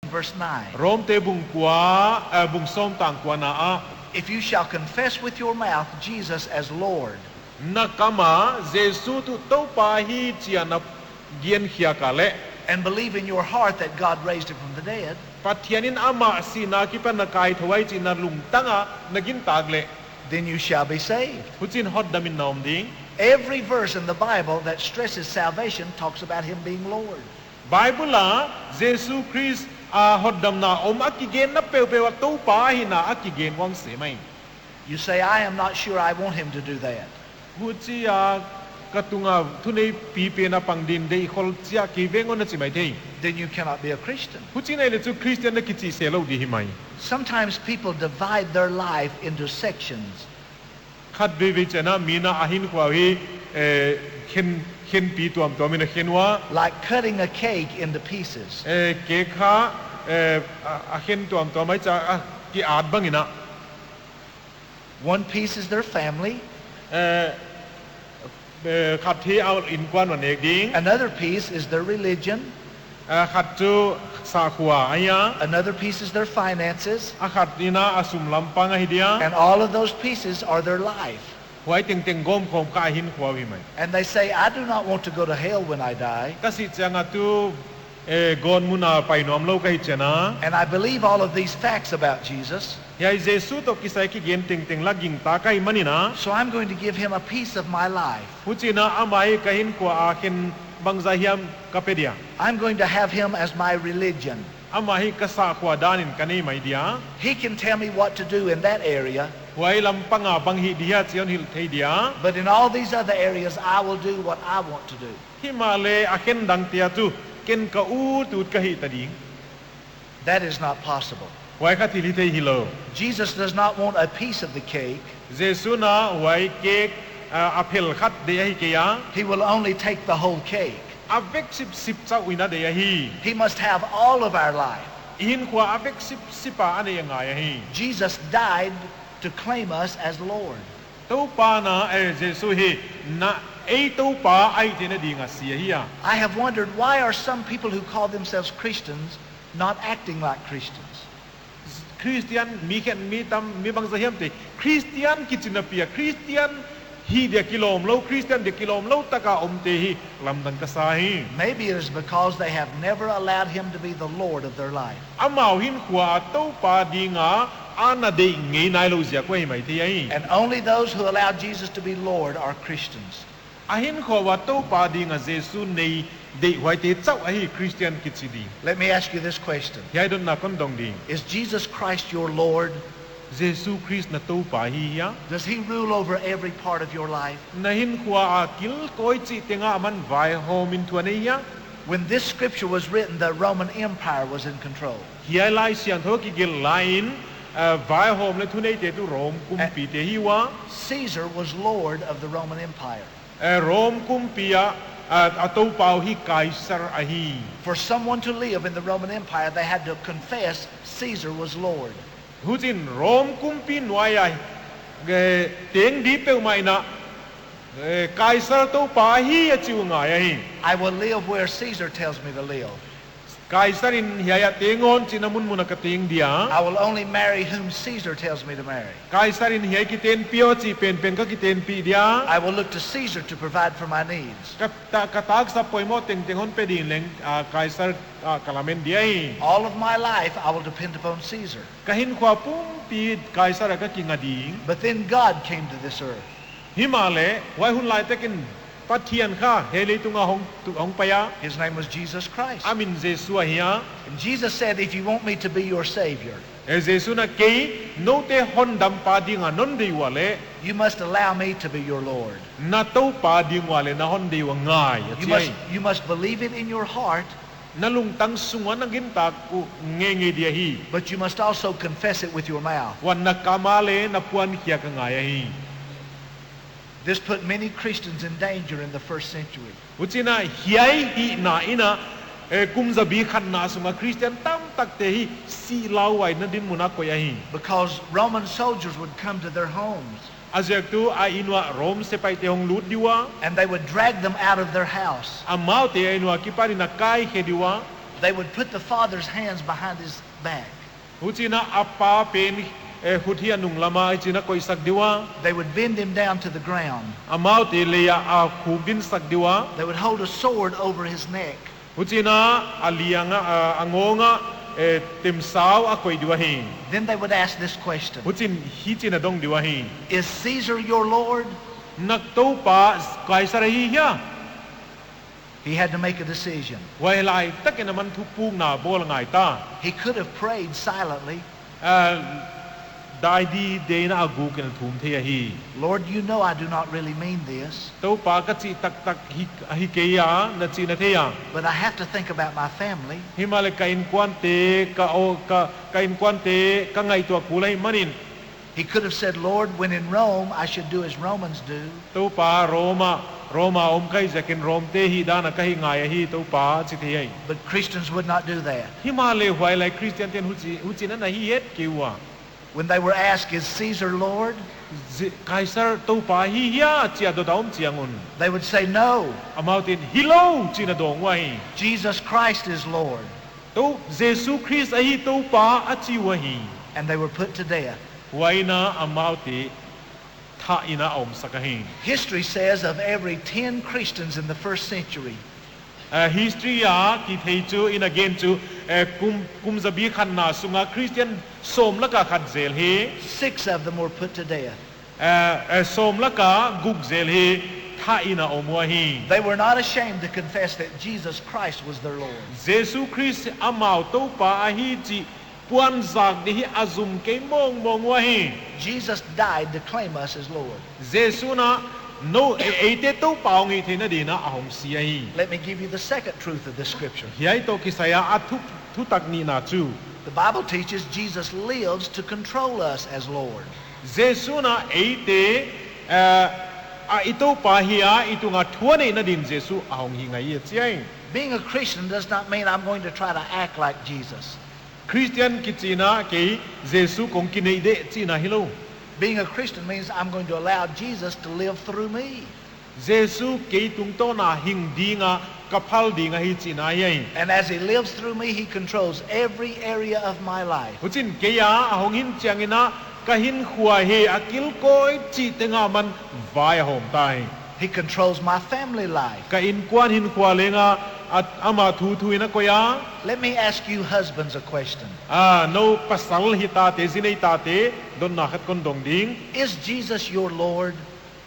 verse 9. Rom te bung kwa bung som tang kwa na a If you shall confess with your mouth Jesus as Lord, nakama Jesu tu to pa hi chia na gian khia ka le and believe in your heart that God raised him from the dead, pathianin ama si na ki pa na kai thawai chi na lung tanga nagin tagle then you shall be saved. huchin hot damin naom ding Every verse in the Bible that stresses salvation talks about him being Lord. Bible la Jesu Christ a hot dam na om akigen na pe pe wa to pa hi na akigen wang se mai You say, I am not sure I want him to do that. huchi a katunga thunei pi pe na pangdin dei khol chia ki vengon na chi mai thei Then you cannot be a Christian. huchi nei le chu Christian na kichi se lo di hi mai Sometimes people divide their life into sections. khat be be chana mina ahin kwa hi khen pi tuam to mina khenwa Like cutting a cake into pieces. ke kha a khen tuam to mai cha ki at bangina One piece is their family. khat thi au in kwan wan ek ding Another piece is their religion. khat chu sa khwa aya Another piece is their finances. a khat ina asum lampang hi dia And all of those pieces are their life. huai ting ting gom khom ka hin khwa wi mai And they say, I do not want to go to hell when I die. ka si changa tu gon muna pai nom lo kai chana And I believe all of these facts about Jesus. ya Jesu to kisai ki gen ting ting laging ta kai manina So I'm going to give him a piece of my life. huchina amai kahin kwa akin bangza hiam kapedia I'm going to have him as my religion. amahi kasa kwa danin kanei mai dia He can tell me what to do in that area, huai lampanga banghi dia chion hil thei dia but in all these other areas, I will do what I want to do. himale aken dang tia tu ken ka u tut ka hi tading That is not possible. huai kha thili thei hilo Jesus does not want a piece of the cake. Jesu na huai ke apel khat de hi ke ya He will only take the whole cake. avek sip sip cha uina de hi He must have all of our life. in kwa avek sip sipa ane nga ya hi Jesus died to claim us as Lord. to pa na Jesu hi na ei to pa ai te na dinga sia hi I have wondered, why are some people who call themselves Christians not acting like Christians? Christian mi khen mi tam mi bang zahiam te Christian kichina pia Christian hi de kilom lo Christian de kilom lo taka om te hi lam dan ka sa hi Maybe it is because they have never allowed him to be the Lord of their life. amao hin khwa to pa dinga ana de ngai nai lo zia ko hi mai te ai And only those who allow Jesus to be Lord are Christians. ahin kho wa to pa dinga Jesu nei de hwai te chau ai Christian kichidi Let me ask you this question. yai don na kon dong ding Is Jesus Christ your Lord? Jesu Christ na to pa hi ya Does he rule over every part of your life? na hin khwa a kil koi chi tenga man vai hom in tu nei ya When this scripture was written, the Roman Empire was in control. hiai lai sian tho ki gil lain vai hom le tu nei te tu rom kum pi te hi wa Caesar was Lord of the Roman Empire. rom kum pia a to pau hi kaisar a hi For someone to live in the Roman Empire, they had to confess Caesar was Lord. hujin rom kum pi noya teng di pe mai na kaisar to pa hi a chiu nga ya hi I will live where Caesar tells me to live. kaisar in hiya tengon chinamun muna ka teng dia I will only marry whom Caesar tells me to marry. kaisar in hiya ki ten pio chi pen pen ka ki ten pi dia I will look to Caesar to provide for my needs. katag sa poimo teng tengon pe din leng kaisar kalamen dia hi All of my life, I will depend upon Caesar. kahin khwa pum pi kaisar ka kinga ding But then God came to this earth. himale wai hun lai tekin pathian kha hele tunga hong paya His name was Jesus Christ. amin Jesu hiya And Jesus said, if you want me to be your Savior, Jesu na kei no te hondam pa dinga non dei wale you must allow me to be your Lord. na to pa ding wale na hon dei wa ngai You must believe it in your heart, na lungtang sunga na ginta ku ngenge dia hi but you must also confess it with your mouth. wan na kamale na puan kia ka ngai hi This put many Christians in danger in the first century. uchina hiai hi na ina kumza bi khan na suma Christian tam tak te hi si lawai na din muna ko ya hi Because Roman soldiers would come to their homes azek tu a inwa rom se pai te hong lut diwa and they would drag them out of their house, amau te inwa ki pari na kai he diwa they would put the father's hands behind his back. Huchina apa pen huthia nung lama china koi sak diwa They would bend him down to the ground. amau te leya a khugin sak diwa They would hold a sword over his neck. Huchina alianga angonga timsao a koi diwa hi Then they would ask this question: Huchin hi china dong diwa hi Is Caesar your Lord? nakto pa kaisar hi hia He had to make a decision. wai lai tak na man thu pung na bol ngai ta He could have prayed silently. dai di de na agu ken thum the hi Lord, you know I do not really mean this, to pa ka chi tak tak hi ke ya na chi na the ya but I have to think about my family. himale ka in kwan te ka in kwan te ka ngai tua kulai manin He could have said, Lord, when in Rome, I should do as Romans do. to pa Roma kai jakin rom te hi dana ka hi ngai hi to pa chi the ai But Christians would not do that. himale wai lai Christian ten hu chi na hi het kiwa When they were asked, is Caesar Lord? kaisar to pa hi ya chia do daum chiangun They would say, no, amautin hilo china dong wai Jesus Christ is Lord. to Jesus Christ ahi to pa achi wahi And they were put to death. waina amauti tha ina om sakahin History says of every 10 Christians in the first century, history ya ki thei chu in again chu kum zabi khan na sunga Christian som laka khat zel he 6 of them were put to death. som laka guk zel he tha ina om wahi They were not ashamed to confess that Jesus Christ was their Lord. Jesus Christ amau to pa ahi chi puan zak di hi azum ke mong wahi Jesus died to claim us as Lord. Jesus na no ate to paungi thina dina ahom siai Let me give you the second truth of this scripture. hiai to kisaya athu thu takni na chu The Bible teaches Jesus lives to control us as Lord. Jesus na ate a ito pa hiya itunga thuane na din Jesus ahong hingai chiai Being a Christian does not mean I'm going to try to act like Jesus. Christian kichina ke Jesus kong kinai de china hilo Being a Christian means I'm going to allow Jesus to live through me. Jesus ke tung to na hing dinga kapal dinga hi china yai And as he lives through me, he controls every area of my life. huchin ke ya ahong hin changina kahin khua he akil koi chi tenga man vai hom tai He controls my family life. ka in kwan hin khua lenga at ama thu ina ko ya Let me ask you husbands a question. no pasal hi ta te sinei ta te don na khat kon dong ding Is Jesus your Lord?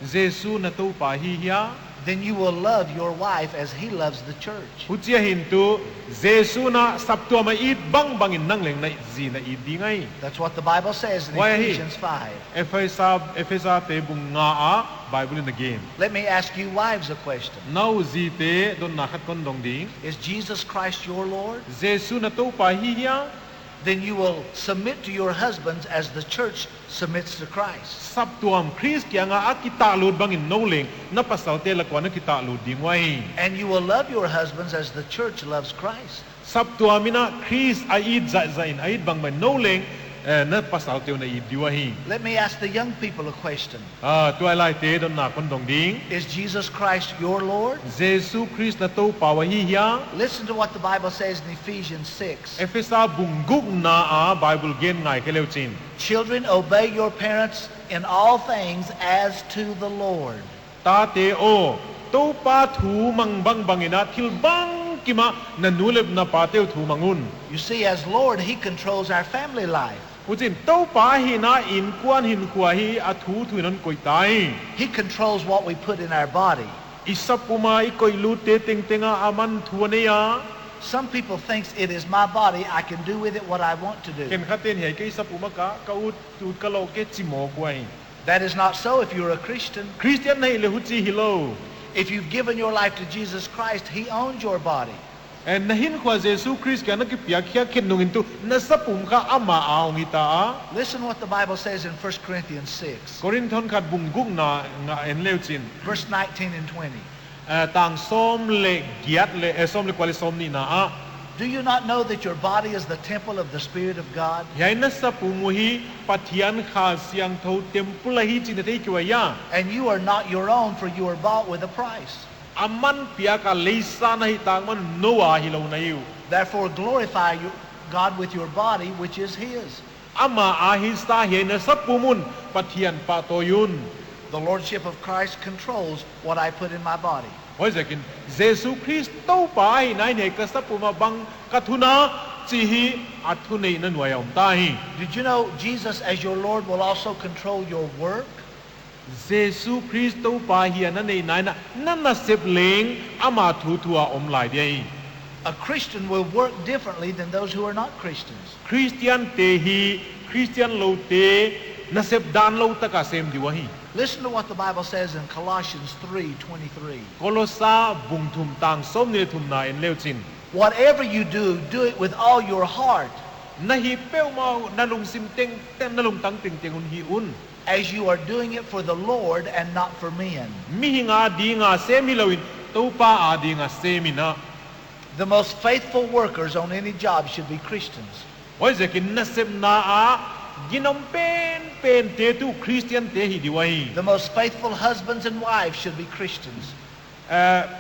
Jesus na to pa hi ya Then you will love your wife as he loves the church. huchia hin tu Jesus na sapto ma it bang bangin nang leng na zi na i dingai That's what the Bible says in Why he? Ephesians 5. Efesa te bunga a Bible in the game Let me ask you wives a question. now zi te don na khat kon dong ding Is Jesus Christ your Lord? Jesus na to pa hi ya Then you will submit to your husbands as the church submits to Christ. saptuam Chris kya nga akita lud bangin no leng na pasal te lakwa na kita lud ding wai And you will love your husbands as the church loves Christ. saptuamina Chris ait za in ait bang man no leng na pasal te na i diwahi Let me ask the young people a question. tuai te don na kon dong ding Is Jesus Christ your Lord? Jesus Christ na to pawahi ya Listen to what the Bible says in Ephesians 6. Efesa bungguk na a Bible gen ngai ke leuchin Children, obey your parents in all things as to the Lord. ta te o to pa thu mang bang bangina thil bang kima na nuleb na pateu thu mangun You see, as Lord, he controls our family life. Uchin to pa hi na in kwan hin khua hi a thu thu non koi tai He controls what we put in our body. isapuma I koi lu te ting tenga aman thu ne ya Some people think it is my body. I can do with it what I want to do. ken khaten hi ke isapuma ka ut tu ka lo ke chimo kwai That is not so if you're a Christian. Christian nei le huchi hilo If you've given your life to Jesus Christ, he owns your body. and nahin khwa Jesus Christ ka na ki pya khya ken nungin tu na sapum ka ama aong ita Listen what the Bible says in 1 Corinthians 6, Korinthon khat bungguk na nga en leuchin verse 19 and 20. tang som le giat le som le kwali som ni na a Do you not know that your body is the temple of the Spirit of God? yai na sapumuhi pathian kha siang tho temple hi chin thei kiwa ya And you are not your own, for you are bought with a price. aman pia ka leisa na hi tang man noa hi lo na yu Therefore glorify God with your body, which is His. ama ahista hiena sapumun pathian patoyun The Lordship of Christ controls what I put in my body. hoi zekin Jesu Christ to pa hi nai ne ka sapuma bang kathuna chi hi athunei na nuayom ta hi Did you know Jesus as your Lord will also control your work? Jesu Christ to pa hi na nei nai na na sep leng ama thu thua om lai dei A Christian will work differently than those who are not Christians. Christian te hi Christian lo te na sep dan lo ta ka sem di wa hi Listen to what the Bible says in Colossians 3:23. Kolosa bung thum tang som ne thum na en leu chin Whatever you do, do it with all your heart, na hi peu mau na lung sim teng tem na lung tang ting teng un hi un as you are doing it for the Lord and not for men. mi hinga di nga semi lawin to pa a di nga semi na The most faithful workers on any job should be Christians. hoi zekin na sem na a ginom pen te tu Christian te hi di wa hi The most faithful husbands and wives should be Christians.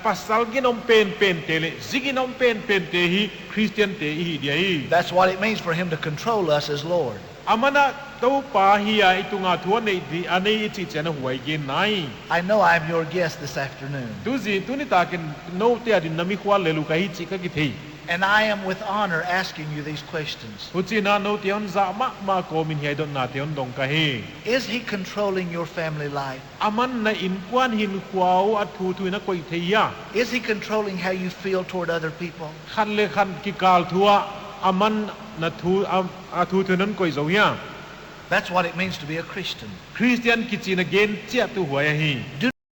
pasal ginom pen te le ziginom pen te hi Christian te hi di hi That's what it means for Him to control us as Lord. amana to pa hi a itu nga thuan nei di anei chi chen huai gen nai I know I'm your guest this afternoon, tu zi tu ni ta ken no te adin nami khwa le lu ka hi chi ka ki thei and I am with honor asking you these questions. hu chi na no te on za ma ko min hi don na te on dong ka he Is He controlling your family life? aman na in kwan hin khwao athu tu na koi thei ya Is He controlling how you feel toward other people? khan le khan ki kal thua aman na thu athu tu nan koi zo ya That's what it means to be a Christian. Christian ki chin again chia tu huai hi Do